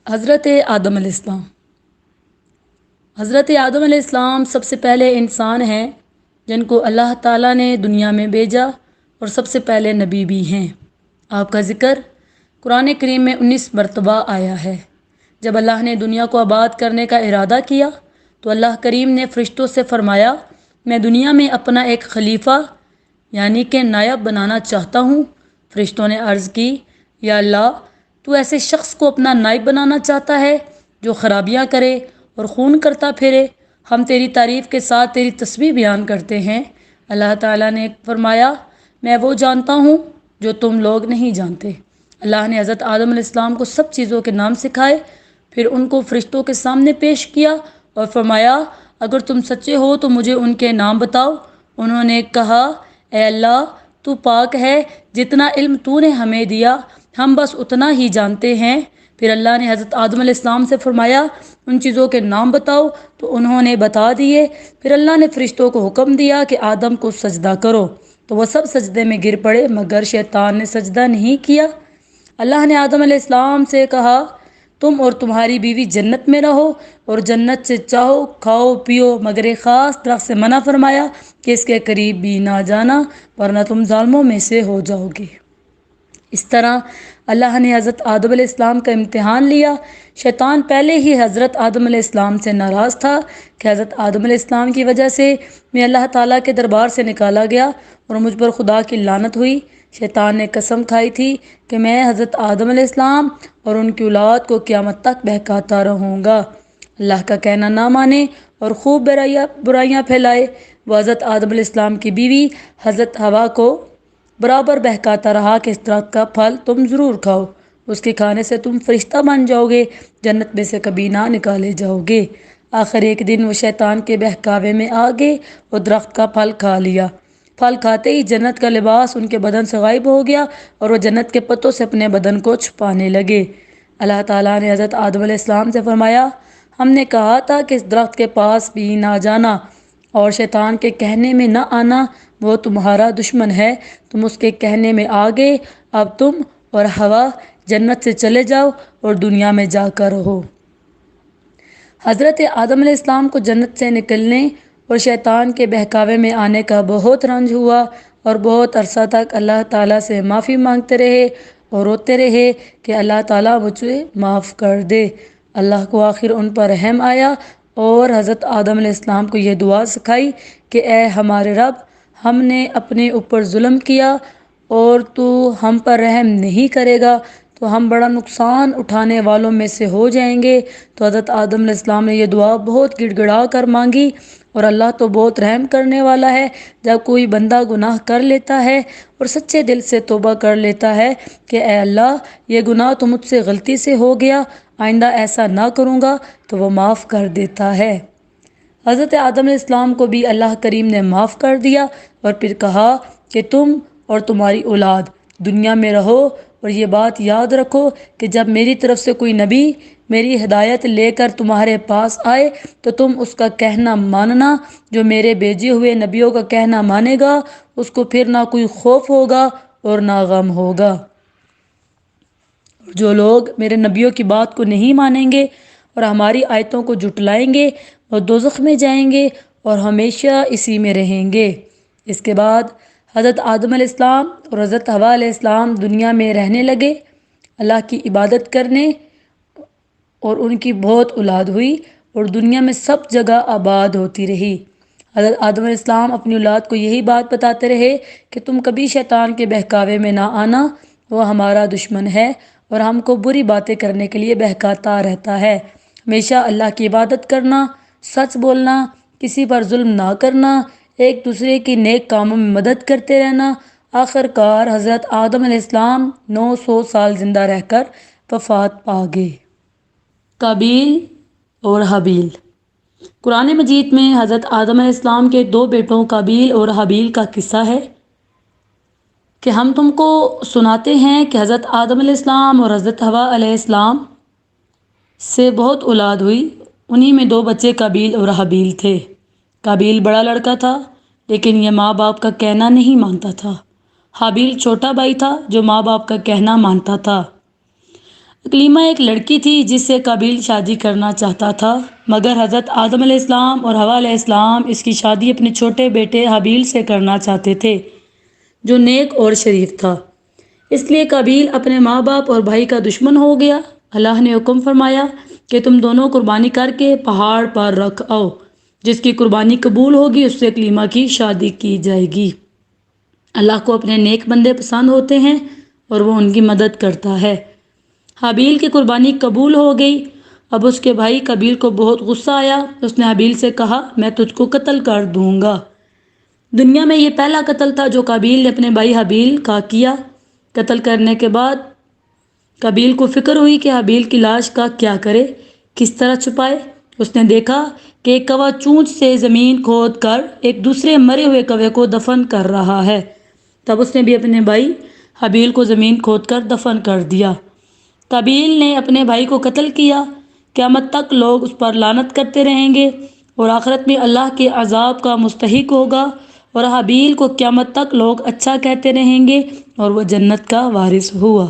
حضرت آدم علیہ السلام حضرت آدم علیہ السلام سب سے پہلے انسان ہیں جن کو اللہ تعالیٰ نے دنیا میں بھیجا اور سب سے پہلے نبی بھی ہیں۔ آپ کا ذکر قرآن کریم میں 19 مرتبہ آیا ہے۔ جب اللہ نے دنیا کو آباد کرنے کا ارادہ کیا تو اللہ کریم نے فرشتوں سے فرمایا، میں دنیا میں اپنا ایک خلیفہ یعنی کہ نائب بنانا چاہتا ہوں۔ فرشتوں نے عرض کی، یا اللہ، تو ایسے شخص کو اپنا نائب بنانا چاہتا ہے جو خرابیاں کرے اور خون کرتا پھرے؟ ہم تیری تعریف کے ساتھ تیری تسبیح بیان کرتے ہیں۔ اللہ تعالیٰ نے فرمایا، میں وہ جانتا ہوں جو تم لوگ نہیں جانتے۔ اللہ نے حضرت آدم علیہ السلام کو سب چیزوں کے نام سکھائے، پھر ان کو فرشتوں کے سامنے پیش کیا اور فرمایا، اگر تم سچے ہو تو مجھے ان کے نام بتاؤ۔ انہوں نے کہا، اے اللہ، تو پاک ہے، جتنا علم تو نے ہمیں دیا ہم بس اتنا ہی جانتے ہیں۔ پھر اللہ نے حضرت آدم علیہ السلام سے فرمایا، ان چیزوں کے نام بتاؤ، تو انہوں نے بتا دیے۔ پھر اللہ نے فرشتوں کو حکم دیا کہ آدم کو سجدہ کرو، تو وہ سب سجدے میں گر پڑے مگر شیطان نے سجدہ نہیں کیا۔ اللہ نے آدم علیہ السلام سے کہا، تم اور تمہاری بیوی جنت میں رہو اور جنت سے چاہو کھاؤ پیو، مگر ایک خاص درخت سے منع فرمایا کہ اس کے قریب بھی نہ جانا ورنہ تم ظالموں میں سے ہو جاؤ گے۔ اس طرح اللہ نے حضرت آدم علیہ السلام کا امتحان لیا۔ شیطان پہلے ہی حضرت آدم علیہ السلام سے ناراض تھا کہ حضرت آدم علیہ السلام کی وجہ سے میں اللہ تعالیٰ کے دربار سے نکالا گیا اور مجھ پر خدا کی لعنت ہوئی۔ شیطان نے قسم کھائی تھی کہ میں حضرت آدم علیہ السلام اور ان کی اولاد کو قیامت تک بہکاتا رہوں گا۔ اللہ کا کہنا نہ مانے اور خوب برائیاں پھیلائے۔ وہ حضرت آدم علیہ السلام کی بیوی حضرت حوا کو برابر بہکاتا رہا کہ اس درخت کا پھل تم ضرور کھاؤ، اس کے کھانے سے تم فرشتہ بن جاؤ گے، جنت میں سے کبھی نہ نکالے جاؤ گے۔ آخر ایک دن وہ شیطان کے بہکاوے میں آ گئے اور درخت کا پھل کھا لیا۔ پھل کھاتے ہی جنت کا لباس ان کے بدن سے غائب ہو گیا اور وہ جنت کے پتوں سے اپنے بدن کو چھپانے لگے۔ اللہ تعالیٰ نے حضرت آدم علیہ السلام سے فرمایا، ہم نے کہا تھا کہ اس درخت کے پاس بھی نہ جانا اور شیطان کے کہنے میں نہ آنا، وہ تمہارا دشمن ہے، تم اس کے کہنے میں آ گئے، اب تم اور حوا جنت سے چلے جاؤ اور دنیا میں جا کر رہو۔ حضرت آدم علیہ السلام کو جنت سے نکلنے اور شیطان کے بہکاوے میں آنے کا بہت رنج ہوا اور بہت عرصہ تک اللہ تعالیٰ سے معافی مانگتے رہے اور روتے رہے کہ اللہ تعالیٰ مجھے معاف کر دے۔ اللہ کو آخر ان پر رحم آیا اور حضرت آدم علیہ السلام کو یہ دعا سکھائی کہ اے ہمارے رب، ہم نے اپنے اوپر ظلم کیا اور تو ہم پر رحم نہیں کرے گا تو ہم بڑا نقصان اٹھانے والوں میں سے ہو جائیں گے۔ تو حضرت آدم علیہ السلام نے یہ دعا بہت گڑ گڑا کر مانگی، اور اللہ تو بہت رحم کرنے والا ہے۔ جب کوئی بندہ گناہ کر لیتا ہے اور سچے دل سے توبہ کر لیتا ہے کہ اے اللہ، یہ گناہ تو مجھ سے غلطی سے ہو گیا، آئندہ ایسا نہ کروں گا، تو وہ معاف کر دیتا ہے۔ حضرت آدم علیہ السلام کو بھی اللہ کریم نے معاف کر دیا اور پھر کہا کہ تم اور تمہاری اولاد دنیا میں رہو اور یہ بات یاد رکھو کہ جب میری طرف سے کوئی نبی میری ہدایت لے کر تمہارے پاس آئے تو تم اس کا کہنا ماننا۔ جو میرے بھیجے ہوئے نبیوں کا کہنا مانے گا اس کو پھر نہ کوئی خوف ہوگا اور نہ غم ہوگا۔ جو لوگ میرے نبیوں کی بات کو نہیں مانیں گے اور ہماری آیتوں کو جھٹلائیں گے وہ دوزخ میں جائیں گے اور ہمیشہ اسی میں رہیں گے۔ اس کے بعد حضرت آدم علیہ السلام اور حضرت حوا علیہ السلام دنیا میں رہنے لگے، اللہ کی عبادت کرنے، اور ان کی بہت اولاد ہوئی اور دنیا میں سب جگہ آباد ہوتی رہی۔ حضرت آدم علیہ السلام اپنی اولاد کو یہی بات بتاتے رہے کہ تم کبھی شیطان کے بہکاوے میں نہ آنا، وہ ہمارا دشمن ہے اور ہم کو بری باتیں کرنے کے لیے بہکاتا رہتا ہے۔ ہمیشہ اللہ کی عبادت کرنا، سچ بولنا، کسی پر ظلم نہ کرنا، ایک دوسرے کی نیک کاموں میں مدد کرتے رہنا۔ آخر کار حضرت آدم علیہ السلام 900 سال زندہ رہ کر وفات پا گئے۔ قابیل اور حابیل۔ قرآن مجید میں حضرت آدم علیہ السلام کے 2 بیٹوں قابیل اور حابیل کا قصہ ہے کہ ہم تم کو سناتے ہیں کہ حضرت آدم علیہ السلام اور حضرت حوا علیہ السلام سے بہت اولاد ہوئی، انہی میں 2 بچے قابیل اور حابیل تھے۔ قابیل بڑا لڑکا تھا لیکن یہ ماں باپ کا کہنا نہیں مانتا تھا۔ حابیل چھوٹا بھائی تھا جو ماں باپ کا کہنا مانتا تھا۔ اکلیمہ ایک لڑکی تھی جس سے قابیل شادی کرنا چاہتا تھا، مگر حضرت آدم علیہ السلام اور حوا علیہ السلام اس کی شادی اپنے چھوٹے بیٹے حابیل سے کرنا چاہتے تھے جو نیک اور شریف تھا۔ اس لیے قابیل اپنے ماں باپ اور بھائی کا دشمن ہو گیا۔ اللہ نے حکم فرمایا کہ تم دونوں قربانی کر کے پہاڑ پر رکھ آؤ، جس کی قربانی قبول ہوگی اس سے اکلیمہ کی شادی کی جائے گی۔ اللہ کو اپنے نیک بندے پسند ہوتے ہیں اور وہ ان کی مدد کرتا ہے۔ حابیل کی قربانی قبول ہو گئی۔ اب اس کے بھائی قابیل کو بہت غصہ آیا۔ اس نے حابیل سے کہا، میں تجھ کو قتل کر دوں گا۔ دنیا میں یہ پہلا قتل تھا جو قابیل نے اپنے بھائی حابیل کا کیا۔ قتل کرنے کے بعد قابیل کو فکر ہوئی کہ حابیل کی لاش کا کیا کرے، کس طرح چھپائے۔ اس نے دیکھا کہ ایک کوا چونچ سے زمین کھود کر ایک دوسرے مرے ہوئے کوے کو دفن کر رہا ہے۔ تب اس نے بھی اپنے بھائی حابیل کو زمین کھود کر دفن کر دیا۔ قابیل نے اپنے بھائی کو قتل کیا۔ قیامت تک لوگ اس پر لعنت کرتے رہیں گے اور آخرت میں اللہ کے عذاب کا مستحق ہوگا، اور حابیل کو قیامت تک لوگ اچھا کہتے رہیں گے اور وہ جنت کا وارث ہوا۔